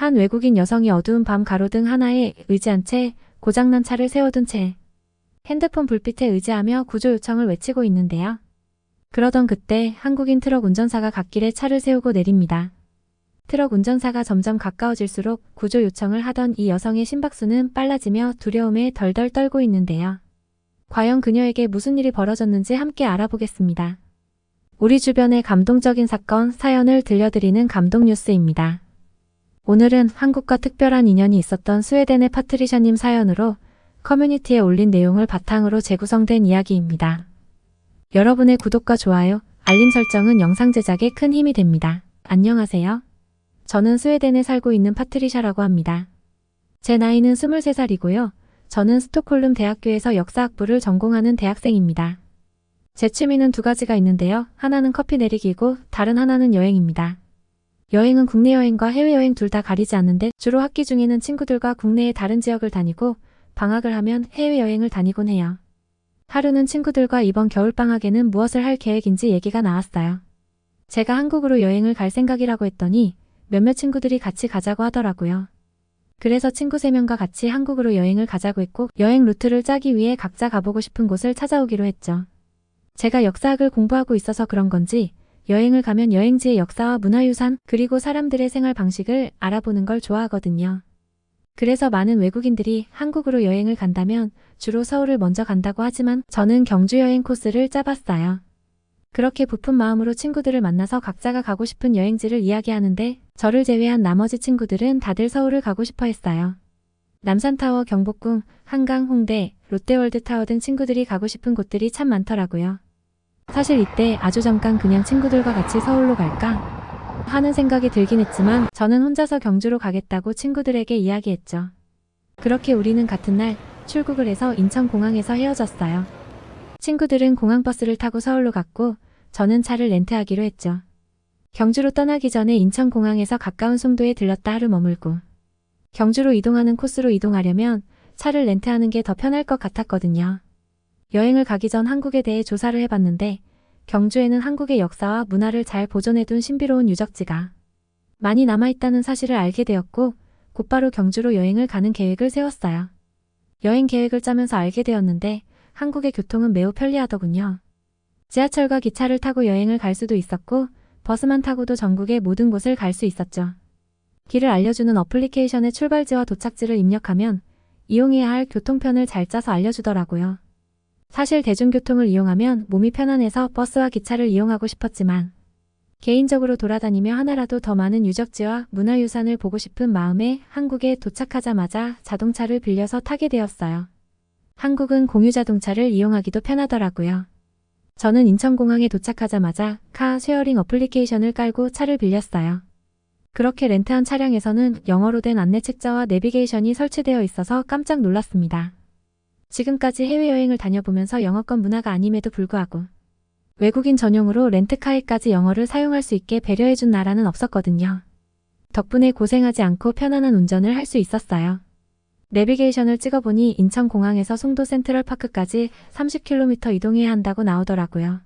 한 외국인 여성이 어두운 밤 가로등 하나에 의지한 채 고장난 차를 세워둔 채 핸드폰 불빛에 의지하며 구조 요청을 외치고 있는데요. 그러던 그때 한국인 트럭 운전사가 갓길에 차를 세우고 내립니다. 트럭 운전사가 점점 가까워질수록 구조 요청을 하던 이 여성의 심박수는 빨라지며 두려움에 덜덜 떨고 있는데요. 과연 그녀에게 무슨 일이 벌어졌는지 함께 알아보겠습니다. 우리 주변의 감동적인 사건, 사연을 들려드리는 감동 뉴스입니다. 오늘은 한국과 특별한 인연이 있었던 스웨덴의 파트리샤님 사연으로 커뮤니티에 올린 내용을 바탕으로 재구성된 이야기입니다. 여러분의 구독과 좋아요, 알림 설정은 영상 제작에 큰 힘이 됩니다. 안녕하세요. 저는 스웨덴에 살고 있는 파트리샤라고 합니다. 제 나이는 23살이고요. 저는 스톡홀름 대학교에서 역사학부를 전공하는 대학생입니다. 제 취미는 두 가지가 있는데요. 하나는 커피 내리기고 다른 하나는 여행입니다. 여행은 국내 여행과 해외여행 둘 다 가리지 않는데 주로 학기 중에는 친구들과 국내의 다른 지역을 다니고 방학을 하면 해외여행을 다니곤 해요. 하루는 친구들과 이번 겨울방학에는 무엇을 할 계획인지 얘기가 나왔어요. 제가 한국으로 여행을 갈 생각이라고 했더니 몇몇 친구들이 같이 가자고 하더라고요. 그래서 친구 3명과 같이 한국으로 여행을 가자고 했고 여행 루트를 짜기 위해 각자 가보고 싶은 곳을 찾아오기로 했죠. 제가 역사학을 공부하고 있어서 그런 건지 여행을 가면 여행지의 역사와 문화유산 그리고 사람들의 생활 방식을 알아보는 걸 좋아하거든요. 그래서 많은 외국인들이 한국으로 여행을 간다면 주로 서울을 먼저 간다고 하지만 저는 경주 여행 코스를 짜봤어요. 그렇게 부푼 마음으로 친구들을 만나서 각자가 가고 싶은 여행지를 이야기하는데 저를 제외한 나머지 친구들은 다들 서울을 가고 싶어 했어요. 남산타워, 경복궁, 한강, 홍대, 롯데월드타워 등 친구들이 가고 싶은 곳들이 참 많더라고요. 사실 이때 아주 잠깐 그냥 친구들과 같이 서울로 갈까 하는 생각이 들긴 했지만 저는 혼자서 경주로 가겠다고 친구들에게 이야기했죠. 그렇게 우리는 같은 날 출국을 해서 인천공항에서 헤어졌어요. 친구들은 공항버스를 타고 서울로 갔고 저는 차를 렌트하기로 했죠. 경주로 떠나기 전에 인천공항에서 가까운 송도에 들렀다 하루 머물고 경주로 이동하는 코스로 이동하려면 차를 렌트하는 게 더 편할 것 같았거든요. 여행을 가기 전 한국에 대해 조사를 해봤는데 경주에는 한국의 역사와 문화를 잘 보존해둔 신비로운 유적지가 많이 남아있다는 사실을 알게 되었고 곧바로 경주로 여행을 가는 계획을 세웠어요. 여행 계획을 짜면서 알게 되었는데 한국의 교통은 매우 편리하더군요. 지하철과 기차를 타고 여행을 갈 수도 있었고 버스만 타고도 전국의 모든 곳을 갈 수 있었죠. 길을 알려주는 어플리케이션의 출발지와 도착지를 입력하면 이용해야 할 교통편을 잘 짜서 알려주더라고요. 사실 대중교통을 이용하면 몸이 편안해서 버스와 기차를 이용하고 싶었지만 개인적으로 돌아다니며 하나라도 더 많은 유적지와 문화유산을 보고 싶은 마음에 한국에 도착하자마자 자동차를 빌려서 타게 되었어요. 한국은 공유자동차를 이용하기도 편하더라고요. 저는 인천공항에 도착하자마자 카 쉐어링 어플리케이션을 깔고 차를 빌렸어요. 그렇게 렌트한 차량에서는 영어로 된 안내 책자와 내비게이션이 설치되어 있어서 깜짝 놀랐습니다. 지금까지 해외여행을 다녀보면서 영어권 문화가 아님에도 불구하고 외국인 전용으로 렌트카에까지 영어를 사용할 수 있게 배려해준 나라는 없었거든요. 덕분에 고생하지 않고 편안한 운전을 할 수 있었어요. 내비게이션을 찍어보니 인천공항에서 송도 센트럴파크까지 30km 이동해야 한다고 나오더라고요.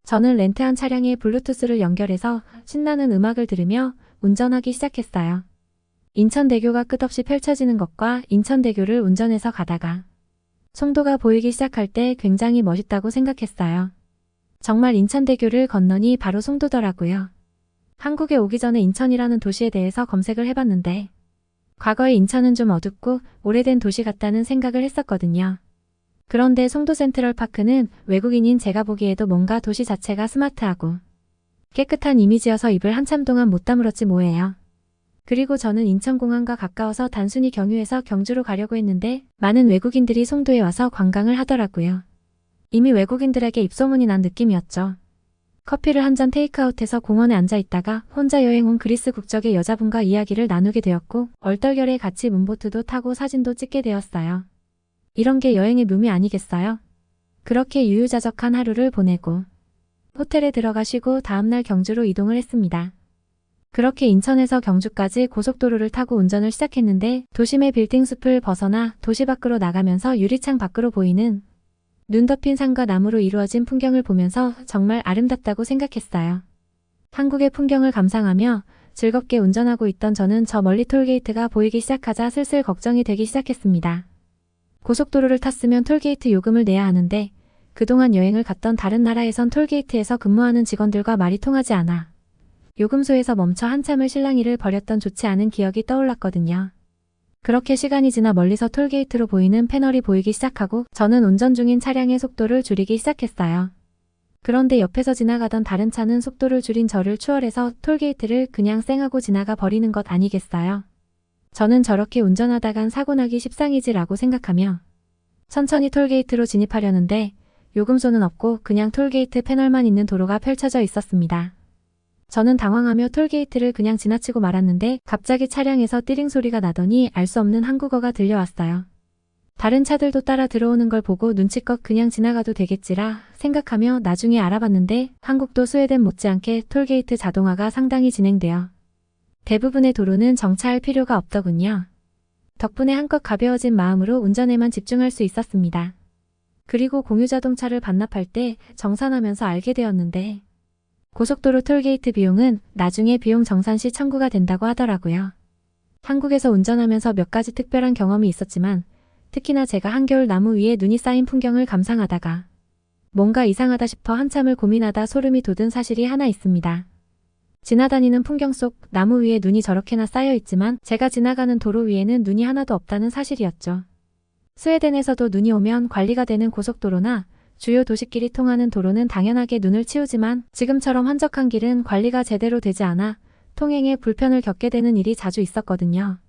저는 렌트한 차량에 블루투스를 연결해서 신나는 음악을 들으며 운전하기 시작했어요. 인천대교가 끝없이 펼쳐지는 것과 인천대교를 운전해서 가다가 송도가 보이기 시작할 때 굉장히 멋있다고 생각했어요. 정말 인천대교를 건너니 바로 송도더라고요. 한국에 오기 전에 인천이라는 도시에 대해서 검색을 해봤는데 과거에 인천은 좀 어둡고 오래된 도시 같다는 생각을 했었거든요. 그런데 송도 센트럴파크는 외국인인 제가 보기에도 뭔가 도시 자체가 스마트하고 깨끗한 이미지여서 입을 한참 동안 못 다물었지 뭐예요. 그리고 저는 인천공항과 가까워서 단순히 경유해서 경주로 가려고 했는데 많은 외국인들이 송도에 와서 관광을 하더라고요. 이미 외국인들에게 입소문이 난 느낌이었죠. 커피를 한 잔 테이크아웃해서 공원에 앉아 있다가 혼자 여행 온 그리스 국적의 여자분과 이야기를 나누게 되었고 얼떨결에 같이 문보트도 타고 사진도 찍게 되었어요. 이런 게 여행의 묘미 아니겠어요? 그렇게 유유자적한 하루를 보내고 호텔에 들어가 쉬고 다음날 경주로 이동을 했습니다. 그렇게 인천에서 경주까지 고속도로를 타고 운전을 시작했는데 도심의 빌딩 숲을 벗어나 도시 밖으로 나가면서 유리창 밖으로 보이는 눈 덮인 산과 나무로 이루어진 풍경을 보면서 정말 아름답다고 생각했어요. 한국의 풍경을 감상하며 즐겁게 운전하고 있던 저는 저 멀리 톨게이트가 보이기 시작하자 슬슬 걱정이 되기 시작했습니다. 고속도로를 탔으면 톨게이트 요금을 내야 하는데 그동안 여행을 갔던 다른 나라에선 톨게이트에서 근무하는 직원들과 말이 통하지 않아 요금소에서 멈춰 한참을 실랑이를 벌였던 좋지 않은 기억이 떠올랐거든요. 그렇게 시간이 지나 멀리서 톨게이트로 보이는 패널이 보이기 시작하고 저는 운전 중인 차량의 속도를 줄이기 시작했어요. 그런데 옆에서 지나가던 다른 차는 속도를 줄인 저를 추월해서 톨게이트를 그냥 쌩하고 지나가 버리는 것 아니겠어요? 저는 저렇게 운전하다간 사고나기 십상이지라고 생각하며 천천히 톨게이트로 진입하려는데 요금소는 없고 그냥 톨게이트 패널만 있는 도로가 펼쳐져 있었습니다. 저는 당황하며 톨게이트를 그냥 지나치고 말았는데 갑자기 차량에서 띠링 소리가 나더니 알 수 없는 한국어가 들려왔어요. 다른 차들도 따라 들어오는 걸 보고 눈치껏 그냥 지나가도 되겠지라 생각하며 나중에 알아봤는데 한국도 스웨덴 못지않게 톨게이트 자동화가 상당히 진행되어 대부분의 도로는 정차할 필요가 없더군요. 덕분에 한껏 가벼워진 마음으로 운전에만 집중할 수 있었습니다. 그리고 공유자동차를 반납할 때 정산하면서 알게 되었는데 고속도로 톨게이트 비용은 나중에 비용 정산 시 청구가 된다고 하더라고요. 한국에서 운전하면서 몇 가지 특별한 경험이 있었지만 특히나 제가 한겨울 나무 위에 눈이 쌓인 풍경을 감상하다가 뭔가 이상하다 싶어 한참을 고민하다 소름이 돋은 사실이 하나 있습니다. 지나다니는 풍경 속 나무 위에 눈이 저렇게나 쌓여 있지만 제가 지나가는 도로 위에는 눈이 하나도 없다는 사실이었죠. 스웨덴에서도 눈이 오면 관리가 되는 고속도로나 주요 도시길이 통하는 도로는 당연하게 눈을 치우지만 지금처럼 한적한 길은 관리가 제대로 되지 않아 통행에 불편을 겪게 되는 일이 자주 있었거든요.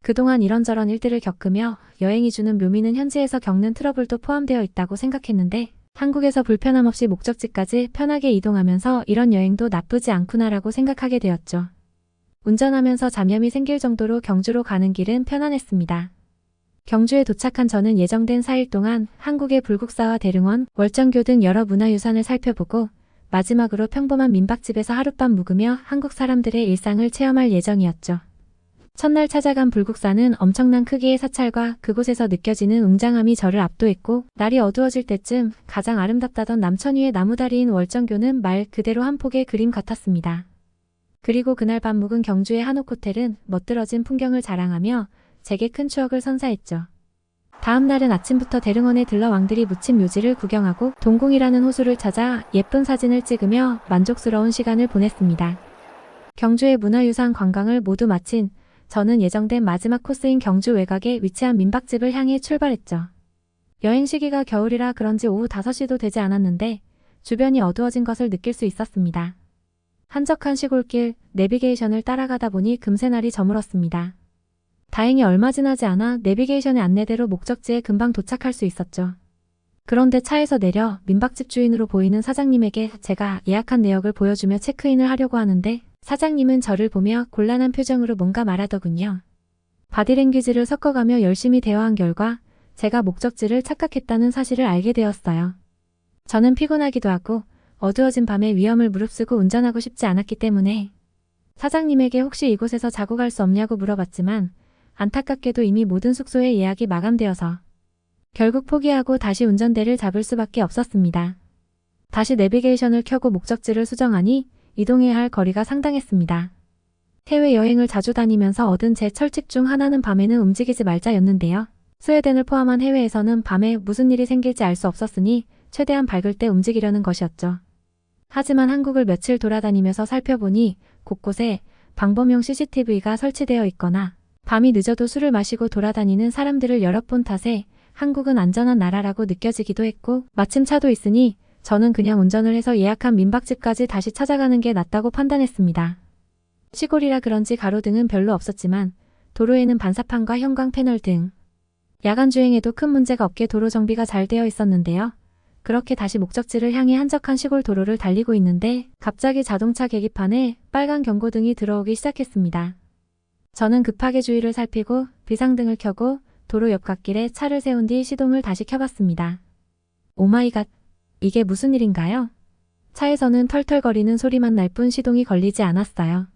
그동안 이런저런 일들을 겪으며 여행이 주는 묘미는 현지에서 겪는 트러블도 포함되어 있다고 생각했는데 한국에서 불편함 없이 목적지까지 편하게 이동하면서 이런 여행도 나쁘지 않구나라고 생각하게 되었죠. 운전하면서 잡념이 생길 정도로 경주로 가는 길은 편안했습니다. 경주에 도착한 저는 예정된 4일 동안 한국의 불국사와 대릉원, 월정교 등 여러 문화유산을 살펴보고 마지막으로 평범한 민박집에서 하룻밤 묵으며 한국 사람들의 일상을 체험할 예정이었죠. 첫날 찾아간 불국사는 엄청난 크기의 사찰과 그곳에서 느껴지는 웅장함이 저를 압도했고 날이 어두워질 때쯤 가장 아름답다던 남천 위의 나무다리인 월정교는 말 그대로 한 폭의 그림 같았습니다. 그리고 그날 밤 묵은 경주의 한옥 호텔은 멋들어진 풍경을 자랑하며 제게 큰 추억을 선사했죠. 다음 날은 아침부터 대릉원에 들러 왕들이 묻힌 묘지를 구경하고 동궁이라는 호수를 찾아 예쁜 사진을 찍으며 만족스러운 시간을 보냈습니다. 경주의 문화유산 관광을 모두 마친 저는 예정된 마지막 코스인 경주 외곽에 위치한 민박집을 향해 출발했죠. 여행 시기가 겨울이라 그런지 오후 5시도 되지 않았는데 주변이 어두워진 것을 느낄 수 있었습니다. 한적한 시골길 내비게이션을 따라가다 보니 금세 날이 저물었습니다. 다행히 얼마 지나지 않아 내비게이션의 안내대로 목적지에 금방 도착할 수 있었죠. 그런데 차에서 내려 민박집 주인으로 보이는 사장님에게 제가 예약한 내역을 보여주며 체크인을 하려고 하는데 사장님은 저를 보며 곤란한 표정으로 뭔가 말하더군요. 바디랭귀지를 섞어가며 열심히 대화한 결과 제가 목적지를 착각했다는 사실을 알게 되었어요. 저는 피곤하기도 하고 어두워진 밤에 위험을 무릅쓰고 운전하고 싶지 않았기 때문에 사장님에게 혹시 이곳에서 자고 갈 수 없냐고 물어봤지만 안타깝게도 이미 모든 숙소의 예약이 마감되어서 결국 포기하고 다시 운전대를 잡을 수밖에 없었습니다. 다시 내비게이션을 켜고 목적지를 수정하니 이동해야 할 거리가 상당했습니다. 해외여행을 자주 다니면서 얻은 제 철칙 중 하나는 밤에는 움직이지 말자였는데요. 스웨덴을 포함한 해외에서는 밤에 무슨 일이 생길지 알 수 없었으니 최대한 밝을 때 움직이려는 것이었죠. 하지만 한국을 며칠 돌아다니면서 살펴보니 곳곳에 방범용 CCTV가 설치되어 있거나 밤이 늦어도 술을 마시고 돌아다니는 사람들을 여럿 본 탓에 한국은 안전한 나라라고 느껴지기도 했고 마침 차도 있으니 저는 그냥 운전을 해서 예약한 민박집까지 다시 찾아가는 게 낫다고 판단했습니다. 시골이라 그런지 가로등은 별로 없었지만 도로에는 반사판과 형광 패널 등 야간 주행에도 큰 문제가 없게 도로 정비가 잘 되어 있었는데요. 그렇게 다시 목적지를 향해 한적한 시골 도로를 달리고 있는데 갑자기 자동차 계기판에 빨간 경고등이 들어오기 시작했습니다. 저는 급하게 주위를 살피고 비상등을 켜고 도로 옆 갓길에 차를 세운 뒤 시동을 다시 켜봤습니다. 오마이갓, 이게 무슨 일인가요? 차에서는 털털거리는 소리만 날 뿐 시동이 걸리지 않았어요.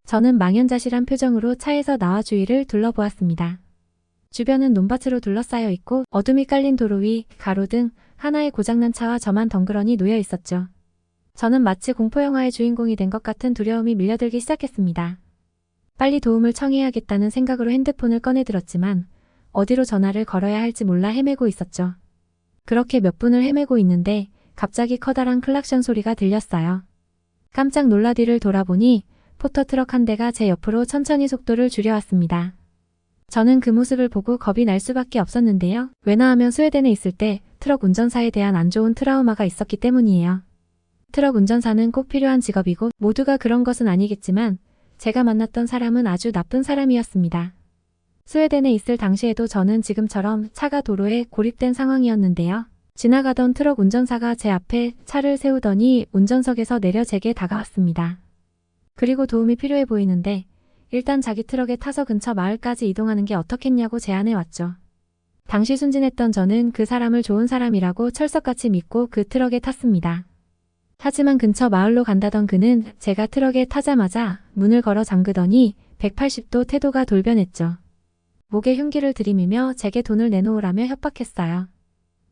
저는 망연자실한 표정으로 차에서 나와 주위를 둘러보았습니다. 주변은 논밭으로 둘러싸여 있고 어둠이 깔린 도로 위 가로등 하나의 고장난 차와 저만 덩그러니 놓여 있었죠. 저는 마치 공포영화의 주인공이 된 것 같은 두려움이 밀려들기 시작했습니다. 빨리 도움을 청해야겠다는 생각으로 핸드폰을 꺼내들었지만 어디로 전화를 걸어야 할지 몰라 헤매고 있었죠. 그렇게 몇 분을 헤매고 있는데 갑자기 커다란 클락션 소리가 들렸어요. 깜짝 놀라 뒤를 돌아보니 포터트럭 한 대가 제 옆으로 천천히 속도를 줄여왔습니다. 저는 그 모습을 보고 겁이 날 수밖에 없었는데요. 왜냐하면 스웨덴에 있을 때 트럭 운전사에 대한 안 좋은 트라우마가 있었기 때문이에요. 트럭 운전사는 꼭 필요한 직업이고 모두가 그런 것은 아니겠지만 제가 만났던 사람은 아주 나쁜 사람이었습니다. 스웨덴에 있을 당시에도 저는 지금처럼 차가 도로에 고립된 상황이었는데요. 지나가던 트럭 운전사가 제 앞에 차를 세우더니 운전석에서 내려 제게 다가왔습니다. 그리고 도움이 필요해 보이는데 일단 자기 트럭에 타서 근처 마을까지 이동하는 게 어떻겠냐고 제안해 왔죠. 당시 순진했던 저는 그 사람을 좋은 사람이라고 철석같이 믿고 그 트럭에 탔습니다. 하지만 근처 마을로 간다던 그는 제가 트럭에 타자마자 문을 걸어 잠그더니 180도 태도가 돌변했죠. 목에 흉기를 들이미며 제게 돈을 내놓으라며 협박했어요.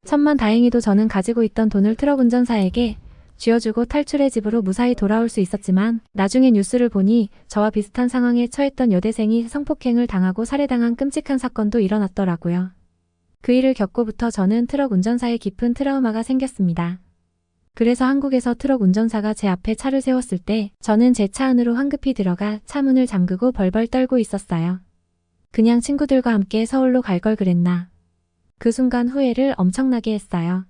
천만다행히도 저는 가지고 있던 돈을 트럭 운전사에게 쥐어주고 탈출해 집으로 무사히 돌아올 수 있었지만 나중에 뉴스를 보니 저와 비슷한 상황에 처했던 여대생이 성폭행을 당하고 살해당한 끔찍한 사건도 일어났더라고요. 그 일을 겪고부터 저는 트럭 운전사에 깊은 트라우마가 생겼습니다. 그래서 한국에서 트럭 운전사가 제 앞에 차를 세웠을 때 저는 제 차 안으로 황급히 들어가 차 문을 잠그고 벌벌 떨고 있었어요. 그냥 친구들과 함께 서울로 갈 걸 그랬나. 그 순간 후회를 엄청나게 했어요.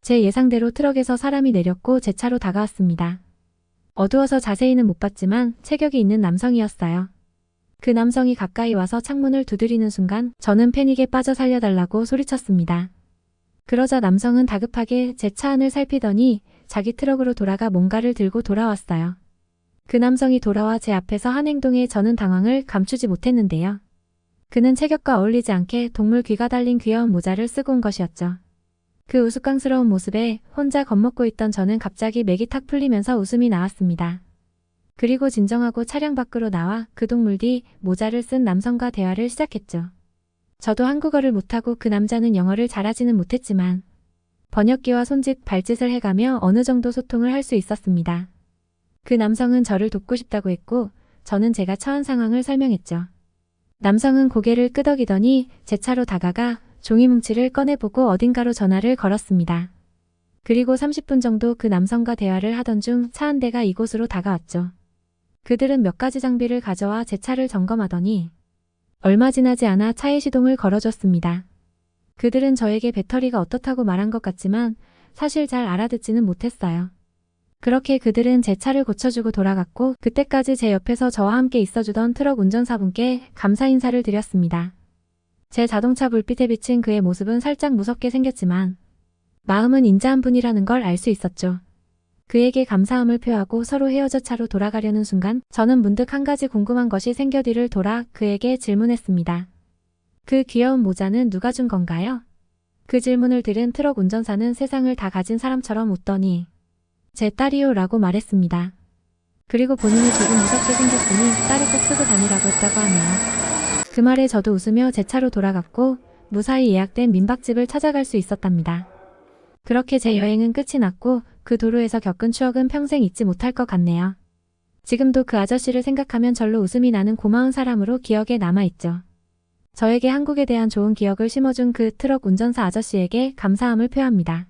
제 예상대로 트럭에서 사람이 내렸고 제 차로 다가왔습니다. 어두워서 자세히는 못 봤지만 체격이 있는 남성이었어요. 그 남성이 가까이 와서 창문을 두드리는 순간 저는 패닉에 빠져 살려달라고 소리쳤습니다. 그러자 남성은 다급하게 제 차 안을 살피더니 자기 트럭으로 돌아가 뭔가를 들고 돌아왔어요. 그 남성이 돌아와 제 앞에서 한 행동에 저는 당황을 감추지 못했는데요. 그는 체격과 어울리지 않게 동물 귀가 달린 귀여운 모자를 쓰고 온 것이었죠. 그 우스꽝스러운 모습에 혼자 겁먹고 있던 저는 갑자기 맥이 탁 풀리면서 웃음이 나왔습니다. 그리고 진정하고 차량 밖으로 나와 그 동물 뒤 모자를 쓴 남성과 대화를 시작했죠. 저도 한국어를 못하고 그 남자는 영어를 잘하지는 못했지만 번역기와 손짓, 발짓을 해가며 어느 정도 소통을 할 수 있었습니다. 그 남성은 저를 돕고 싶다고 했고 저는 제가 처한 상황을 설명했죠. 남성은 고개를 끄덕이더니 제 차로 다가가 종이 뭉치를 꺼내보고 어딘가로 전화를 걸었습니다. 그리고 30분 정도 그 남성과 대화를 하던 중 차 한 대가 이곳으로 다가왔죠. 그들은 몇 가지 장비를 가져와 제 차를 점검하더니 얼마 지나지 않아 차의 시동을 걸어줬습니다. 그들은 저에게 배터리가 어떻다고 말한 것 같지만 사실 잘 알아듣지는 못했어요. 그렇게 그들은 제 차를 고쳐주고 돌아갔고 그때까지 제 옆에서 저와 함께 있어주던 트럭 운전사분께 감사 인사를 드렸습니다. 제 자동차 불빛에 비친 그의 모습은 살짝 무섭게 생겼지만 마음은 인자한 분이라는 걸 알 수 있었죠. 그에게 감사함을 표하고 서로 헤어져 차로 돌아가려는 순간 저는 문득 한 가지 궁금한 것이 생겨 뒤를 돌아 그에게 질문했습니다. 그 귀여운 모자는 누가 준 건가요? 그 질문을 들은 트럭 운전사는 세상을 다 가진 사람처럼 웃더니 제 딸이요 라고 말했습니다. 그리고 본인이 조금 무섭게 생겼으니 딸을 꼭 쓰고 다니라고 했다고 하네요. 그 말에 저도 웃으며 제 차로 돌아갔고 무사히 예약된 민박집을 찾아갈 수 있었답니다. 그렇게 제 여행은 끝이 났고 그 도로에서 겪은 추억은 평생 잊지 못할 것 같네요. 지금도 그 아저씨를 생각하면 절로 웃음이 나는 고마운 사람으로 기억에 남아있죠. 저에게 한국에 대한 좋은 기억을 심어준 그 트럭 운전사 아저씨에게 감사함을 표합니다.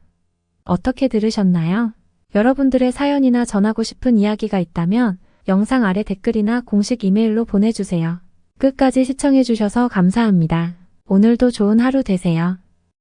어떻게 들으셨나요? 여러분들의 사연이나 전하고 싶은 이야기가 있다면 영상 아래 댓글이나 공식 이메일로 보내주세요. 끝까지 시청해주셔서 감사합니다. 오늘도 좋은 하루 되세요.